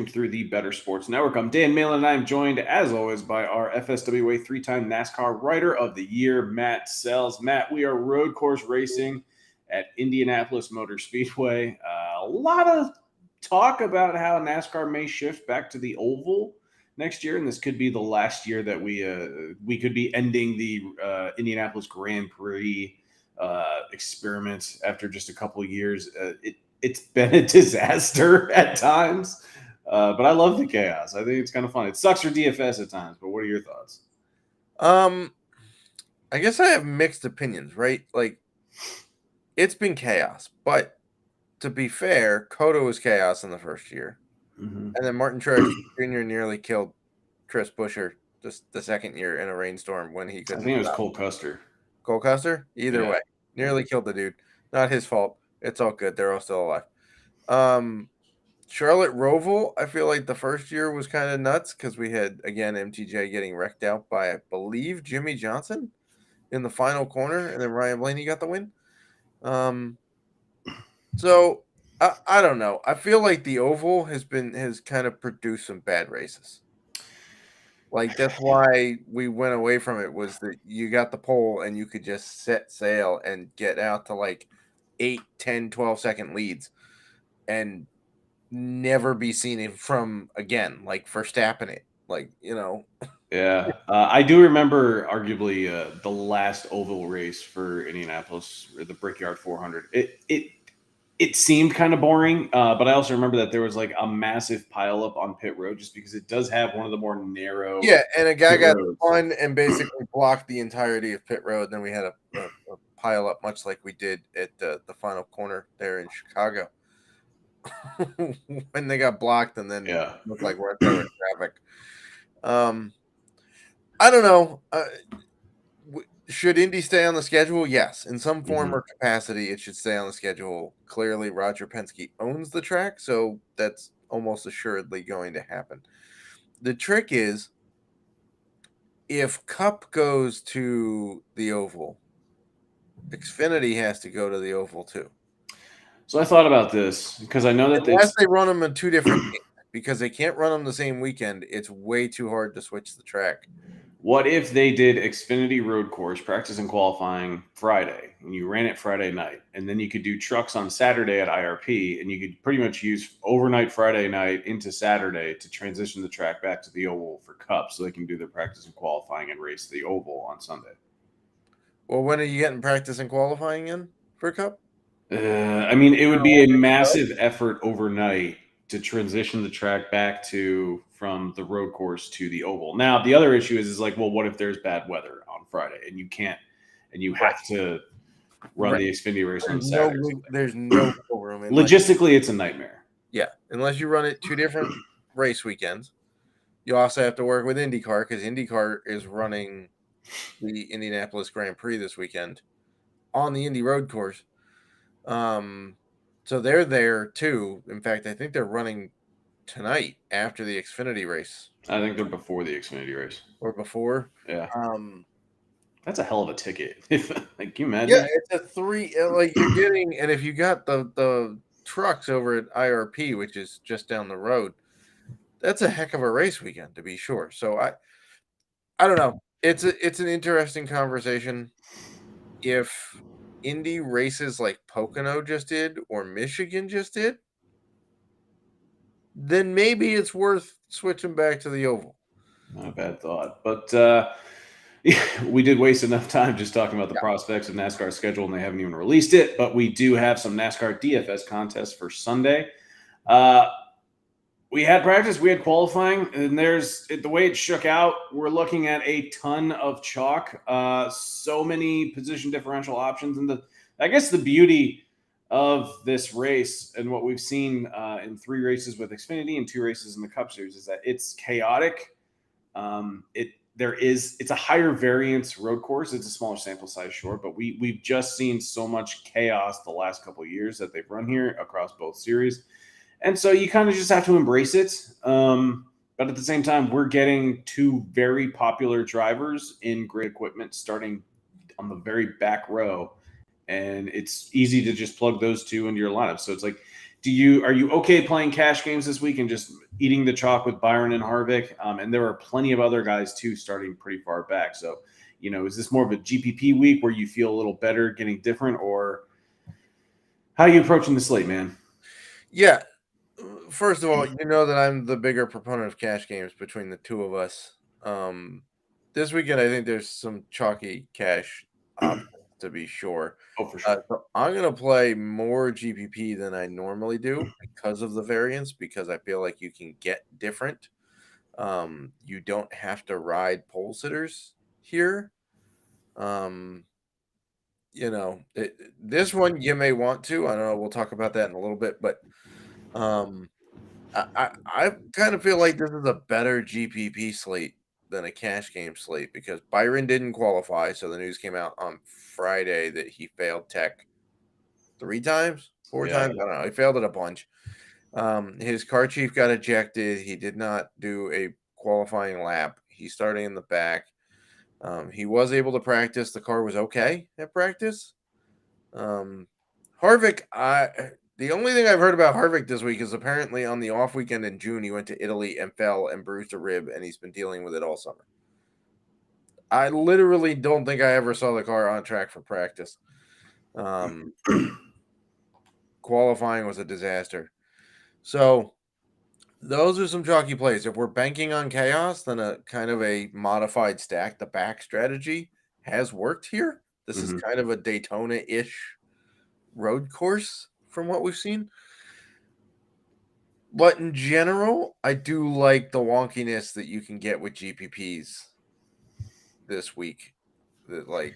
through the Better Sports Network. I'm Dan Malin, and I'm joined, as always, by our FSWA three-time NASCAR Rider of the Year, Matt Selz. Matt, we are road course racing at Indianapolis Motor Speedway. A lot of talk about how NASCAR may shift back to the oval next year, and this could be the last year that we could be ending the Indianapolis Grand Prix experiment after just a couple of years. It's been a disaster at times. But I love the chaos. I think it's kind of fun. It sucks for DFS at times, but what are your thoughts? I guess I have mixed opinions, right? Like, it's been chaos, but to be fair, Cotto was chaos in the first year. Mm-hmm. And then Martin Truex Jr. nearly killed Chris Buescher just the second year in a rainstorm when he couldn't. I think it was Cole Custer. Cole Custer? Either way. Nearly killed the dude. Not his fault. It's all good. They're all still alive. Charlotte Roval, I feel like the first year was kind of nuts because we had, again, MTJ getting wrecked out by, I believe, Jimmy Johnson in the final corner, and then Ryan Blaney got the win. So I don't know. I feel like the oval has kind of produced some bad races. Like, that's why we went away from it, was that you got the pole and you could just set sail and get out to like 8, 10, 12-second leads and never be seen from again, like Verstappen it. Like, Yeah. I do remember arguably the last oval race for Indianapolis, the Brickyard 400. It seemed kind of boring, but I also remember that there was like a massive pileup on pit road just because it does have one of the more narrow. Yeah, and a guy got spun and basically blocked the entirety of pit road. Then we had a pile up, much like we did at the final corner there in Chicago when they got blocked, and then looked like we're in traffic. I don't know. Should Indy stay on the schedule? Yes. In some form or capacity, it should stay on the schedule. Clearly, Roger Penske owns the track, so that's almost assuredly going to happen. The trick is, if Cup goes to the oval, Xfinity has to go to the oval too. So I thought about this because I know that they run them in two different games, because they can't run them the same weekend. It's way too hard to switch the track. What if they did Xfinity road course practice and qualifying Friday, and you ran it Friday night, and then you could do trucks on Saturday at IRP, and you could pretty much use overnight Friday night into Saturday to transition the track back to the oval for Cup, so they can do their practice and qualifying and race the oval on Sunday. Well, when are you getting practice and qualifying in for Cup? I mean, it would be a massive effort overnight to transition the track back from the road course to the oval. Now, the other issue is like, well, what if there's bad weather on Friday and you can't, and you have to run the Xfinity race on Saturday? There's no room. Logistically, it's a nightmare. Yeah, unless you run it two different race weekends. You also have to work with IndyCar, because IndyCar is running the Indianapolis Grand Prix this weekend on the Indy road course. So they're there too. In fact, I think they're running tonight after the Xfinity race. I think they're before the Xfinity race. Or before? Yeah. That's a hell of a ticket. Like, can you imagine? Yeah, it's a 3. Like, you're getting, and if you got the trucks over at IRP, which is just down the road, that's a heck of a race weekend, to be sure. So I don't know. It's an interesting conversation. If Indy races like Pocono just did or Michigan just did, then maybe it's worth switching back to the oval. Not a bad thought. But we did waste enough time just talking about the prospects of NASCAR's schedule, and they haven't even released it. But we do have some NASCAR DFS contests for Sunday. We had practice, we had qualifying, and the way it shook out, we're looking at a ton of chalk, so many position differential options. And I guess the beauty of this race and what we've seen in 3 races with Xfinity and 2 races in the Cup Series is that it's chaotic. It's a higher variance road course. It's a smaller sample size, sure, but we've just seen so much chaos the last couple of years that they've run here across both series. And so you kind of just have to embrace it. But at the same time, we're getting 2 very popular drivers in great equipment starting on the very back row. And it's easy to just plug those 2 into your lineup. So it's like, Are you okay playing cash games this week and just eating the chalk with Byron and Harvick? And there are plenty of other guys too starting pretty far back. So, is this more of a GPP week where you feel a little better getting different, or how are you approaching the slate, man? Yeah. First of all, you know that I'm the bigger proponent of cash games between the two of us. This weekend, I think there's some chalky cash options to be sure. Oh, for sure. So I'm going to play more GPP than I normally do because of the variance, because I feel like you can get different. You don't have to ride pole sitters here. This one you may want to. I don't know. We'll talk about that in a little bit, but I kind of feel like this is a better GPP slate than a cash game slate because Byron didn't qualify. So the news came out on Friday that he failed tech 4 times. I don't know. He failed it a bunch. His car chief got ejected. He did not do a qualifying lap. He's starting in the back. He was able to practice. The car was okay at practice. Harvick, the only thing I've heard about Harvick this week is apparently on the off weekend in June, he went to Italy and fell and bruised a rib, and he's been dealing with it all summer. I literally don't think I ever saw the car on track for practice. Qualifying was a disaster. So those are some chalky plays. If we're banking on chaos, then a kind of a modified stack the back strategy has worked here. This is kind of a Daytona-ish road course from what we've seen. But in general, I do like the wonkiness that you can get with GPPs this week. That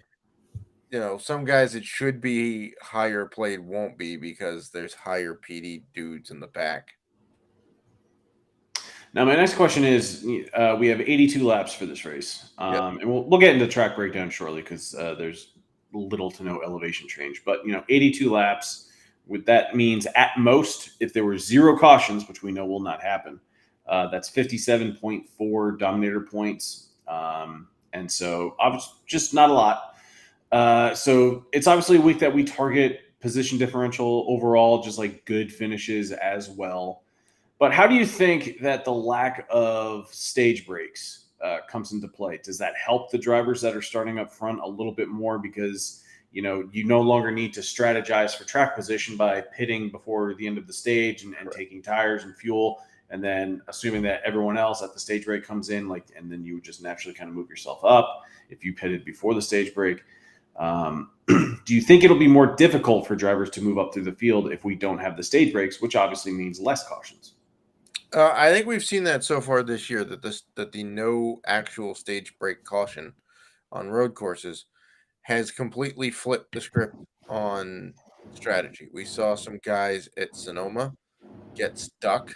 some guys it should be higher played won't be because there's higher PD dudes in the back. Now, my next question is, we have 82 laps for this race, and we'll get into track breakdown shortly because there's little to no elevation change. But 82 laps, that means at most, if there were 0 cautions, which we know will not happen, that's 57.4 Dominator points, and so just not a lot. So it's obviously a week that we target position differential overall, just like good finishes as well. But how do you think that the lack of stage breaks comes into play? Does that help the drivers that are starting up front a little bit more because, you no longer need to strategize for track position by pitting before the end of the stage and taking tires and fuel, and then assuming that everyone else at the stage break comes in, and then you would just naturally kind of move yourself up if you pitted before the stage break. Do you think it'll be more difficult for drivers to move up through the field if we don't have the stage breaks, which obviously means less cautions? I think we've seen that so far this year that the no actual stage break caution on road courses has completely flipped the script on strategy. We saw some guys at Sonoma get stuck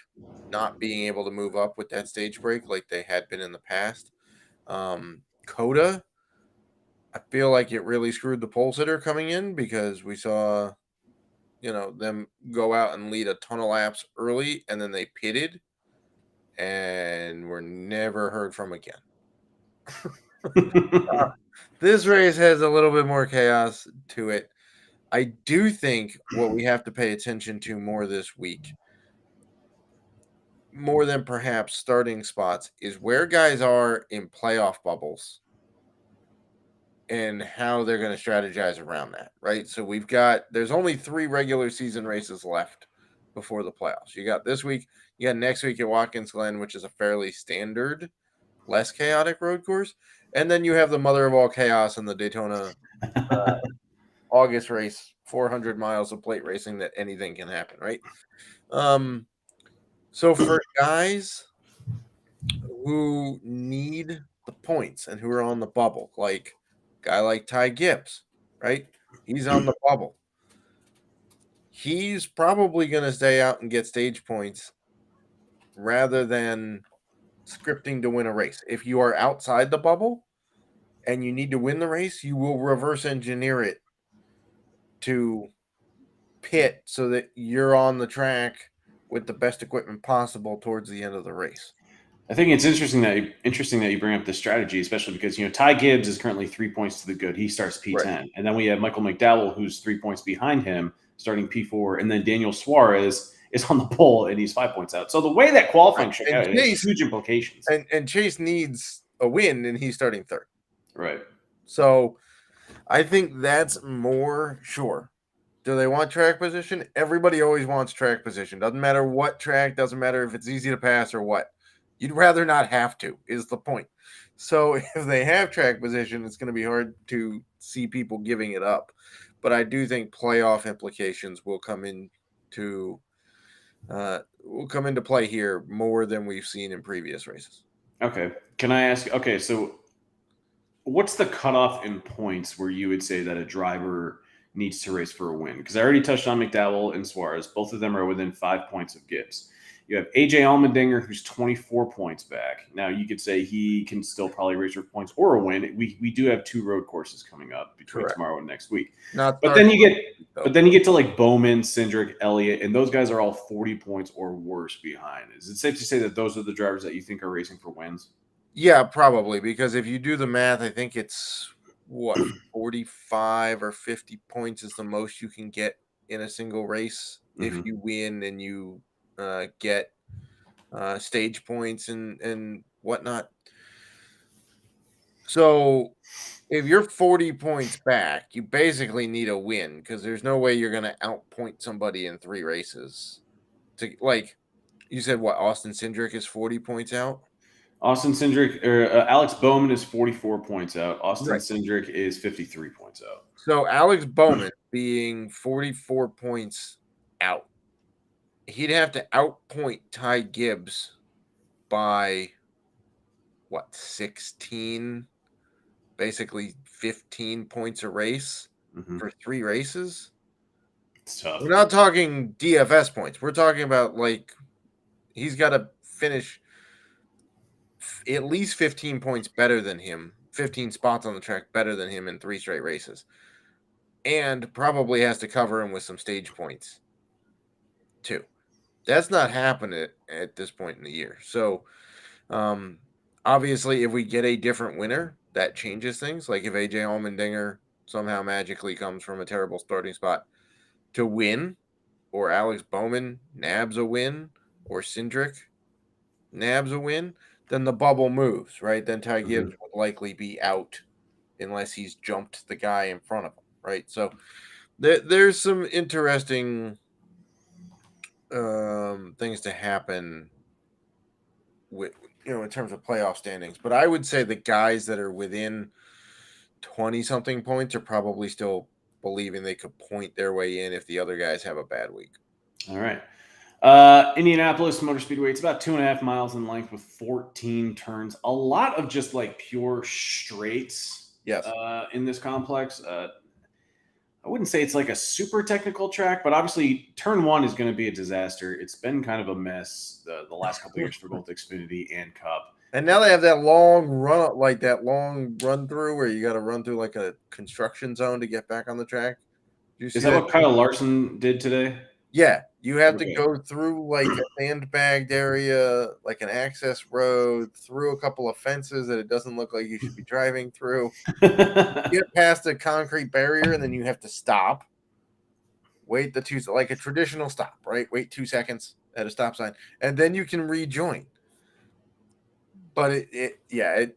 not being able to move up with that stage break like they had been in the past. Coda, I feel like it really screwed the pole sitter coming in because we saw them go out and lead a ton of laps early and then they pitted and were never heard from again. This race has a little bit more chaos to it. I do think what we have to pay attention to more this week, more than perhaps starting spots, is where guys are in playoff bubbles and how they're going to strategize around that, right? So there's only 3 regular season races left before the playoffs. You got this week, you got next week at Watkins Glen, which is a fairly standard, less chaotic road course. And then you have the mother of all chaos in the Daytona August race, 400 miles of plate racing that anything can happen, right? So for guys who need the points and who are on the bubble, like a guy like Ty Gibbs, right? He's on the bubble. He's probably going to stay out and get stage points rather than scripting to win a race. If you are outside the bubble and you need to win the race, you will reverse engineer it to pit so that you're on the track with the best equipment possible towards the end of the race. I think it's interesting that you bring up this strategy, especially because Ty Gibbs is currently 3 points to the good. He starts P10, right. And then we have Michael McDowell, who's 3 points behind him, starting P4, and then Daniel Suarez is on the pole and he's 5 points out. So the way that qualifying shook out has huge implications. And Chase needs a win, and he's starting third. Right. So I think that's more sure. Do they want track position? Everybody always wants track position. Doesn't matter what track, doesn't matter if it's easy to pass or what. You'd rather not have to, is the point. So if they have track position, it's going to be hard to see people giving it up. But I do think playoff implications will come into play here more than we've seen in previous races. Okay. Can I ask? Okay, so what's the cutoff in points where you would say that a driver needs to race for a win? Because I already touched on McDowell and Suarez. Both of them are within 5 points of Gibbs. You have AJ Allmendinger, who's 24 points back. Now, you could say he can still probably race for points or a win. We do have 2 road courses coming up between tomorrow and next week. But then you get to like Bowman, Cindric, Elliott, and those guys are all 40 points or worse behind. Is it safe to say that those are the drivers that you think are racing for wins? Yeah, probably, because if you do the math, I think it's 45 or 50 points is the most you can get in a single race if you win and you get stage points and whatnot. So if you're 40 points back, you basically need a win, because there's no way you're going to outpoint somebody in 3 races. Like you said, Austin Cindric is 40 points out? Austin Cindric or Alex Bowman is 44 points out. Austin Cindric is 53 points out. So Alex Bowman being 44 points out, he'd have to outpoint Ty Gibbs by 16, basically 15 points a race for 3 races. It's tough. We're not talking DFS points. We're talking about like he's got to finish at least 15 points better than him, 15 spots on the track better than him in 3 straight races, and probably has to cover him with some stage points too. That's not happening at this point in the year. So obviously if we get a different winner, that changes things. Like if AJ Allmendinger somehow magically comes from a terrible starting spot to win, or Alex Bowman nabs a win, or Cindric nabs a win, then the bubble moves, right? Then Ty Gibbs would likely be out unless he's jumped the guy in front of him, right? So there's some interesting things to happen with, in terms of playoff standings. But I would say the guys that are within 20-something points are probably still believing they could point their way in if the other guys have a bad week. All right. Indianapolis Motor Speedway, it's about 2.5 miles in length with 14 turns. A lot of just like pure straights in this complex. I wouldn't say it's like a super technical track, but obviously turn 1 is going to be a disaster. It's been kind of a mess the last couple of years for both Xfinity and Cup. And now they have that long run through where you got to run through like a construction zone to get back on the track. Is that what Kyle Larson did today? Yeah, you have to go through like a sandbagged area, like an access road, through a couple of fences that it doesn't look like you should be driving through. Get past a concrete barrier, and then you have to stop. Wait like a traditional stop, right? Wait 2 seconds at a stop sign, and then you can rejoin. But I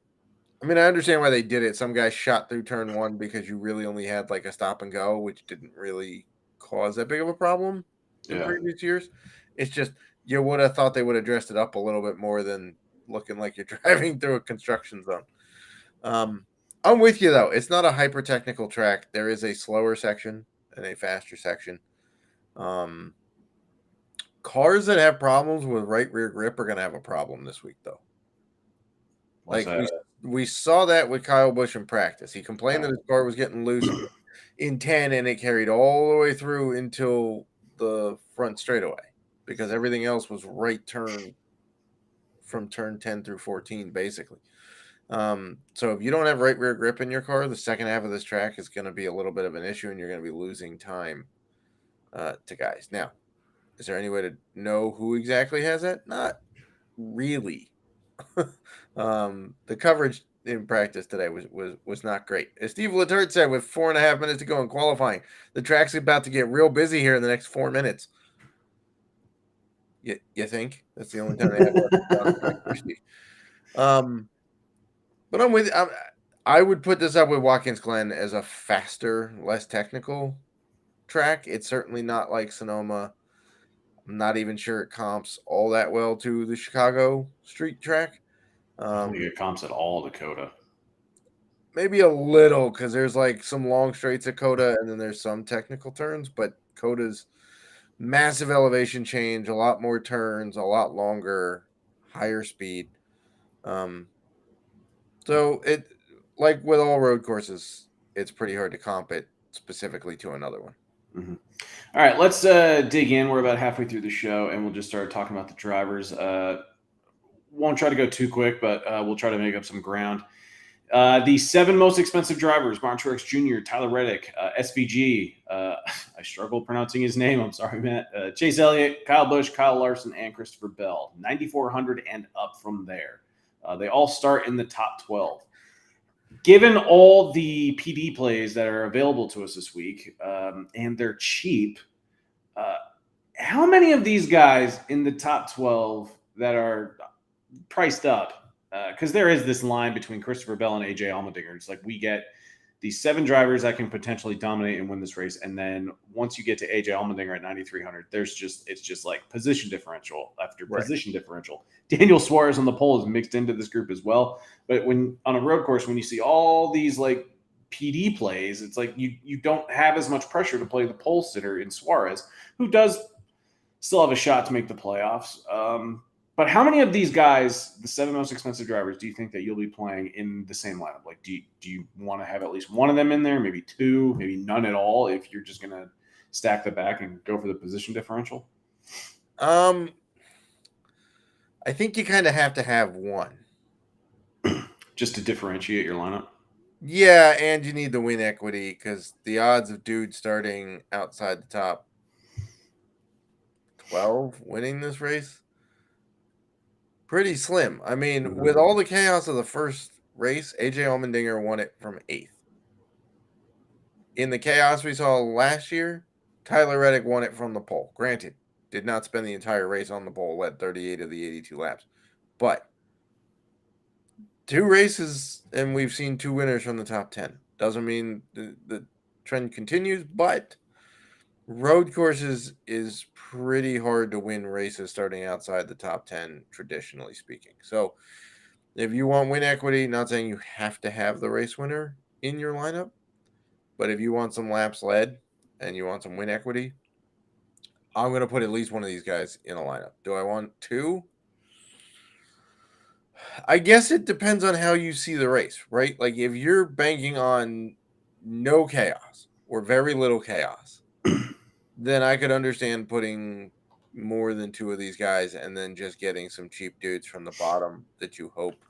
mean, I understand why they did it. Some guys shot through turn 1 because you really only had like a stop and go, which didn't really cause that big of a problem in previous years. It's just you would have thought they would have dressed it up a little bit more than looking like you're driving through a construction zone. I'm with you though. It's not a hyper technical track. There is a slower section and a faster section. Cars that have problems with right rear grip are going to have a problem this week though. We saw that with Kyle Busch in practice. He complained that his car was getting loose in 10, and it carried all the way through until the front straightaway because everything else was right turn from turn 10 through 14, basically. So if you don't have right rear grip in your car, the second half of this track is going to be a little bit of an issue, and you're going to be losing time to guys. Now, is there any way to know who exactly has that? Not really. The coverage in practice today was not great. As Steve Letert said, with 4.5 minutes to go in qualifying, the track's about to get real busy here in the next 4 minutes. You think that's the only time they have but I'm with. I would put this up with Watkins Glen as a faster, less technical track. It's certainly not like Sonoma. I'm not even sure it comps all that well to the Chicago street track. I don't think it comps at all, Dakota. Maybe a little because there's like some long straights at Coda and then there's some technical turns, but Coda's massive elevation change, a lot more turns, a lot longer, higher speed. So it, like with all road courses, it's pretty hard to comp it specifically to another one. Mm-hmm. All right, let's dig in. We're about halfway through the show, and we'll just start talking about the drivers. Won't try to go too quick, but we'll try to make up some ground. The 7 most expensive drivers: Martin Truex Jr., Tyler Reddick, SVG. I struggle pronouncing his name. I'm sorry, Matt. Chase Elliott, Kyle Busch, Kyle Larson, and Christopher Bell. 9,400 and up from there. They all start in the top 12. Given all the PD plays that are available to us this week, and they're cheap, how many of these guys in the top 12 that are priced up? Because there is this line between Christopher Bell and AJ Allmendinger. It's like we get these 7 drivers that can potentially dominate and win this race, and then once you get to AJ Allmendinger at 9,300, it's just like position differential after position differential. Daniel Suarez on the pole is mixed into this group as well. But when on a road course, when you see all these like PD plays, it's like you don't have as much pressure to play the pole sitter in Suarez, who does still have a shot to make the playoffs. But how many of these guys, the 7 most expensive drivers, do you think that you'll be playing in the same lineup? Like, do you want to have at least one of them in there, maybe 2, maybe none at all, if you're just going to stack the back and go for the position differential? I think you kind of have to have one. Just to differentiate your lineup? Yeah, and you need the win equity because the odds of dude starting outside the top 12 winning this race, pretty slim. I mean, with all the chaos of the first race, AJ Allmendinger won it from 8th. In the chaos we saw last year, Tyler Reddick won it from the pole. Granted, did not spend the entire race on the pole, led 38 of the 82 laps. But 2 races, and we've seen 2 winners from the top 10. Doesn't mean the trend continues, but road courses is pretty hard to win races starting outside the top 10, traditionally speaking. So if you want win equity, not saying you have to have the race winner in your lineup, but if you want some laps led and you want some win equity, I'm going to put at least one of these guys in a lineup. Do I want 2? I guess it depends on how you see the race, right? Like if you're banking on no chaos or very little chaos, then I could understand putting more than 2 of these guys and then just getting some cheap dudes from the bottom that you hope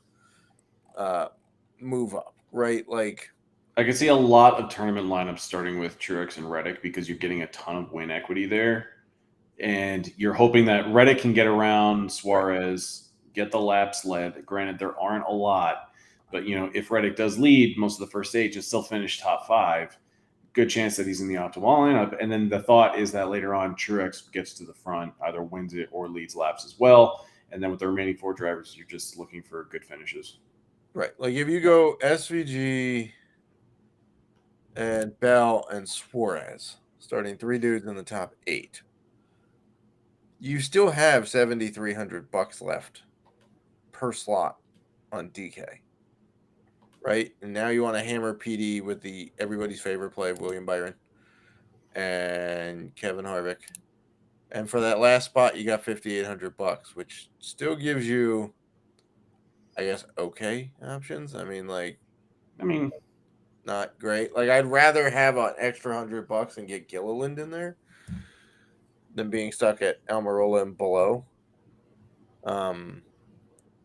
move up, right? Like I can see a lot of tournament lineups starting with Truex and Reddick because you're getting a ton of win equity there. And you're hoping that Reddick can get around Suarez, get the laps led. Granted, there aren't a lot, but if Reddick does lead most of the first stage and still finish top 5, good chance that he's in the optimal lineup. And then the thought is that later on, Truex gets to the front, either wins it or leads laps as well. And then with the remaining 4 drivers, you're just looking for good finishes. Right. Like if you go SVG and Bell and Suarez, starting 3 dudes in the top 8, you still have $7,300 left per slot on DK. Right? And now you want to hammer PD with the everybody's favorite play of William Byron and Kevin Harvick. And for that last spot, you got $5,800, which still gives you, I guess, okay options. I mean, not great. Like, I'd rather have an extra $100 and get Gilliland in there than being stuck at Almirola and below.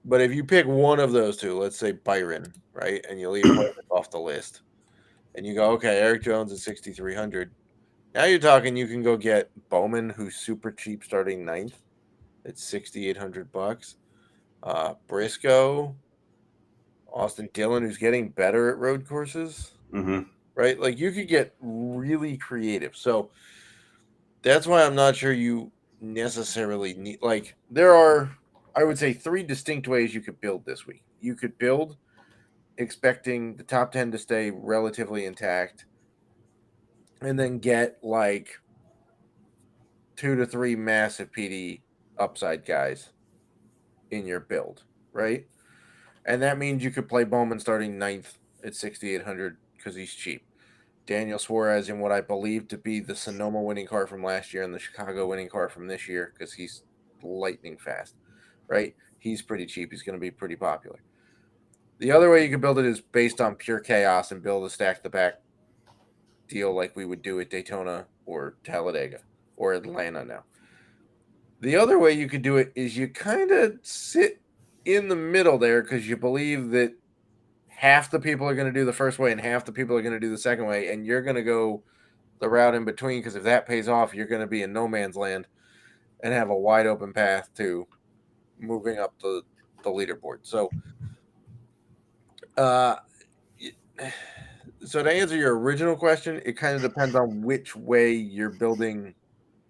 But if you pick one of those 2, let's say Byron, right, and you leave off the list, and you go, okay, Eric Jones is 6,300. Now you're talking you can go get Bowman, who's super cheap, starting 9th at $6,800. Briscoe, Austin Dillon, who's getting better at road courses, right? Like you could get really creative. So that's why I'm not sure you necessarily need, like, there are, I would say, 3 distinct ways you could build this week. You could build expecting the top 10 to stay relatively intact and then get like 2 to 3 massive PD upside guys in your build, right? And that means you could play Bowman starting 9th at 6,800 because he's cheap. Daniel Suarez in what I believe to be the Sonoma winning car from last year and the Chicago winning car from this year because he's lightning fast, right? He's pretty cheap. He's going to be pretty popular. The other way you can build it is based on pure chaos and build a stack the back deal like we would do at Daytona or Talladega or Atlanta now. The other way you could do it is you kind of sit in the middle there because you believe that half the people are going to do the first way and half the people are going to do the second way, and you're going to go the route in between because if that pays off, you're going to be in no man's land and have a wide open path to moving up the leaderboard. So, so to answer your original question, it kind of depends on which way you're building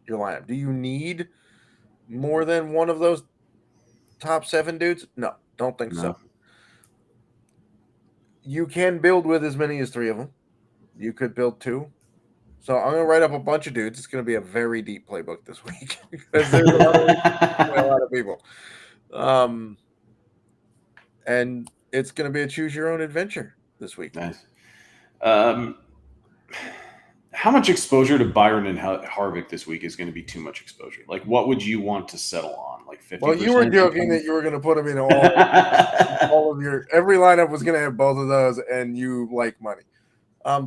your lineup. Do you need more than one of those top 7 dudes? No, don't think so. You can build with as many as 3 of them. You could build 2. So I'm going to write up a bunch of dudes. It's going to be a very deep playbook this week because there's a lot of people. And it's going to be a choose your own adventure this week. Nice. How much exposure to Byron and Harvick this week is going to be too much exposure? Like, what would you want to settle on? Like 50%? Well, you were joking that you were going to put them in all of your – every lineup was going to have both of those, and you like money.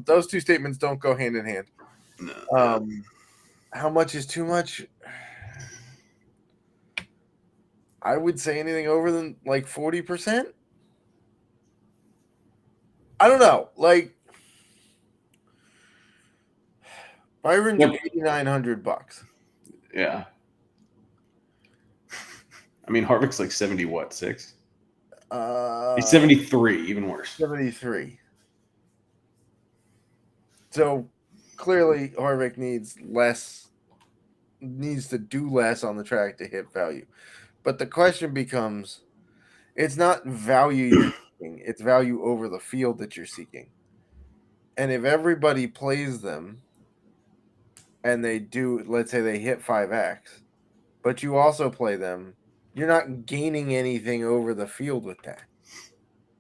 Those 2 statements don't go hand in hand. No. How much is too much? I would say anything over than like 40%. I don't know. Like, Byron's $8,900. Yeah. I mean, Harvick's like 70 what, 6? He's 73, even worse. 73. So clearly Harvick needs to do less on the track to hit value. But the question becomes, it's not value you're seeking, it's value over the field that you're seeking. And if everybody plays them and they do, let's say they hit 5x, but you also play them, you're not gaining anything over the field with that.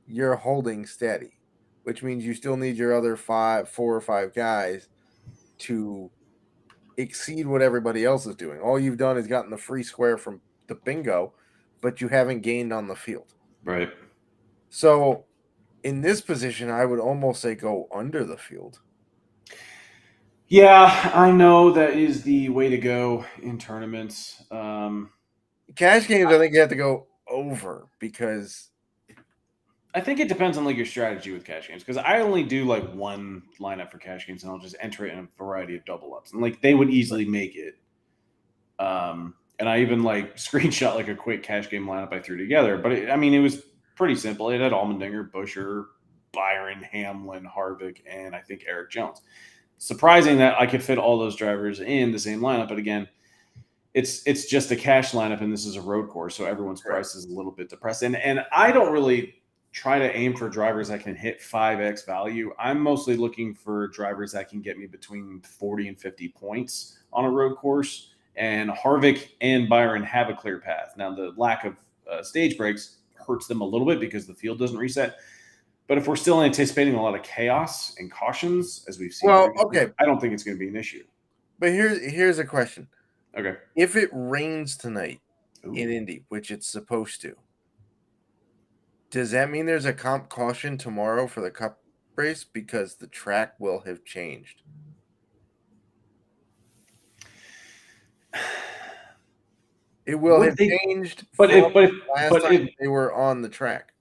You're holding steady, which means you still need your other 4 or 5 guys to exceed what everybody else is doing. All you've done is gotten the free square from the bingo, but you haven't gained on the field. Right. So in this position, I would almost say go under the field. Yeah, I know that is the way to go in tournaments. Cash games, I think you have to go over because I think it depends on like your strategy with cash games because I only do like one lineup for cash games and I'll just enter it in a variety of double ups and like they would easily make it. And I even like screenshot like a quick cash game lineup I threw together, but it was pretty simple. It had Allmendinger, Buescher, Byron, Hamlin, Harvick, and I think Eric Jones. Surprising that I could fit all those drivers in the same lineup, but again, it's just a cash lineup, and this is a road course, so everyone's price is a little bit depressed. And I don't really try to aim for drivers that can hit 5x value. I'm mostly looking for drivers that can get me between 40 and 50 points on a road course. And Harvick and Byron have a clear path. Now, the lack of stage breaks hurts them a little bit because the field doesn't reset. But if we're still anticipating a lot of chaos and cautions, as we've seen, okay, I don't think it's going to be an issue. But here's a question. Okay. If it rains tonight in Indy, which it's supposed to, does that mean there's a comp caution tomorrow for the Cup race because the track will have changed? It will have changed. But if they were on the track.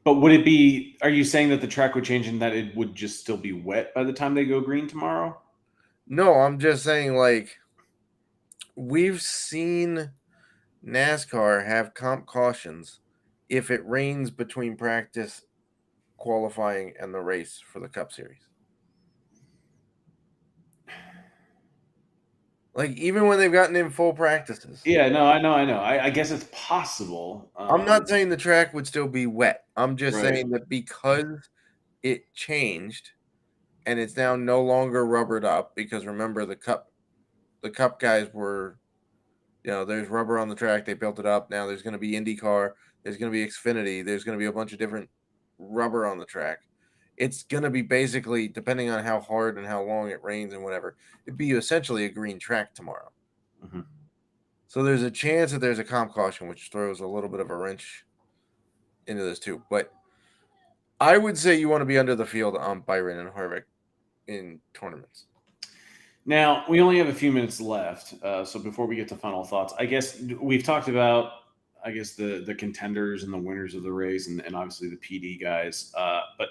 But would it be? Are you saying that the track would change and that it would just still be wet by the time they go green tomorrow? No, I'm just saying, like, we've seen NASCAR have comp cautions if it rains between practice, qualifying, and the race for the Cup Series. Like, even when they've gotten in full practices. Yeah, no, I know. I guess it's possible. I'm not saying the track would still be wet. I'm just Right. saying that because it changed and it's now no longer rubbered up, because remember the cup guys were, there's rubber on the track. They built it up. Now there's going to be IndyCar. There's going to be Xfinity. There's going to be a bunch of different rubber on the track. It's going to be basically, depending on how hard and how long it rains and whatever, it'd be essentially a green track tomorrow. Mm-hmm. So there's a chance that there's a comp caution, which throws a little bit of a wrench into this too. But I would say you want to be under the field on Byron and Harvick in tournaments. Now, we only have a few minutes left. So before we get to final thoughts, I guess we've talked about, the contenders and the winners of the race and obviously the PD guys. But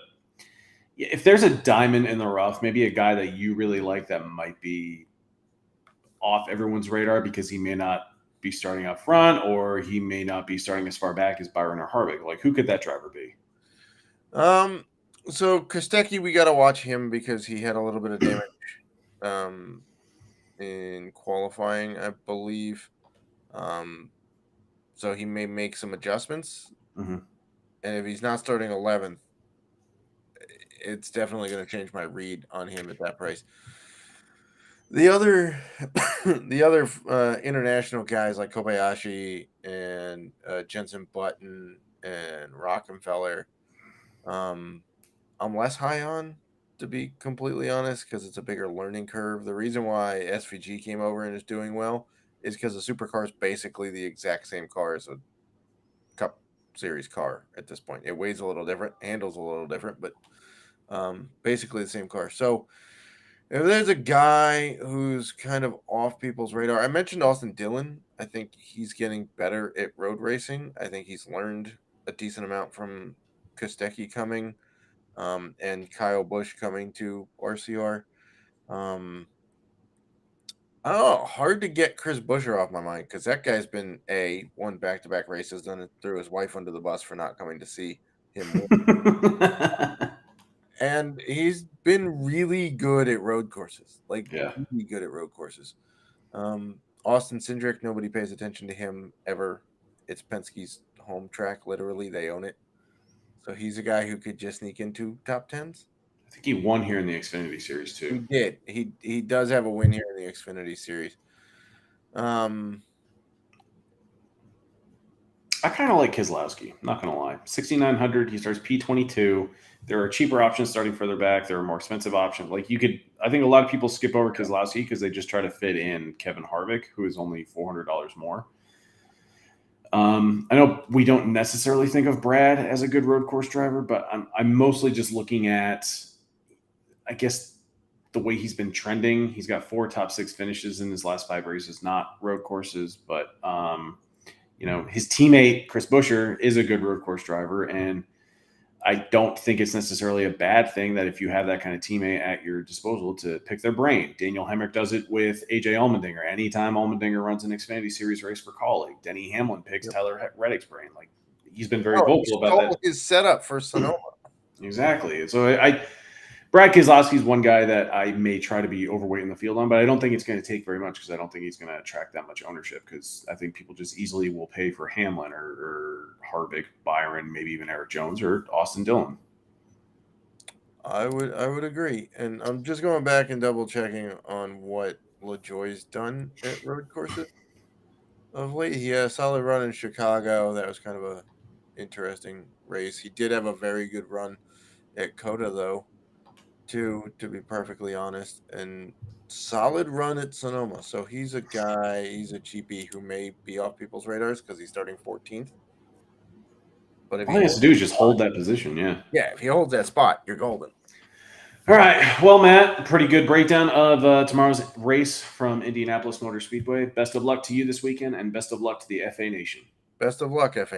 if there's a diamond in the rough, maybe a guy that you really like that might be off everyone's radar because he may not be starting up front or he may not be starting as far back as Byron or Harvick. Like, who could that driver be? So Kostecki, we got to watch him because he had a little bit of damage in qualifying, I believe. So he may make some adjustments. Mm-hmm. And if he's not starting 11th, it's definitely going to change my read on him at that price. The other international guys like Kobayashi and Jensen Button and Rockefeller, I'm less high on, to be completely honest, because it's a bigger learning curve. The reason why SVG came over and is doing well is because the supercar is basically the exact same car as a Cup Series car at this point. It weighs a little different, handles a little different, but basically the same car. So if there's a guy who's kind of off people's radar, I mentioned Austin Dillon. I think he's getting better at road racing. I think he's learned a decent amount from Kostecki coming and Kyle Busch coming to RCR. Hard to get Chris Buescher off my mind because that guy's been won back-to-back races, then threw his wife under the bus for not coming to see him win. And he's been really good at road courses, really good at road courses. Austin Cindric, nobody pays attention to him ever. It's Penske's home track, literally. They own it. So he's a guy who could just sneak into top 10s. I think he won here in the Xfinity Series too. He did. He does have a win here in the Xfinity Series. I kind of like Keselowski, not going to lie. 6,900, he starts P22. There are cheaper options starting further back. There are more expensive options. I think a lot of people skip over Keselowski because they just try to fit in Kevin Harvick, who is only $400 more. I know we don't necessarily think of Brad as a good road course driver, but I'm mostly just looking at, I guess, the way he's been trending. He's got 4 top 6 finishes in his last 5 races, not road courses, but his teammate Chris Buescher is a good road course driver, and I don't think it's necessarily a bad thing that if you have that kind of teammate at your disposal to pick their brain. Daniel Hemrick does it with AJ Allmendinger. Anytime Allmendinger runs an Xfinity Series race for Kaulig, Denny Hamlin picks Tyler Reddick's brain. He's been very vocal about that. His setup for Sonoma. Exactly. So Brad Keselowski is one guy that I may try to be overweight in the field on, but I don't think it's going to take very much because I don't think he's going to attract that much ownership because I think people just easily will pay for Hamlin or Harvick, Byron, maybe even Eric Jones or Austin Dillon. I would agree. And I'm just going back and double checking on what LaJoie's done at road courses of late. He had a solid run in Chicago. That was kind of a interesting race. He did have a very good run at COTA though, to be perfectly honest, and solid run at Sonoma. So he's a cheapie who may be off people's radars because he's starting 14th. But if all he has to do is just hold that position, yeah. Yeah, if he holds that spot, you're golden. All right. Well, Matt, pretty good breakdown of tomorrow's race from Indianapolis Motor Speedway. Best of luck to you this weekend, and best of luck to the FA Nation. Best of luck, FA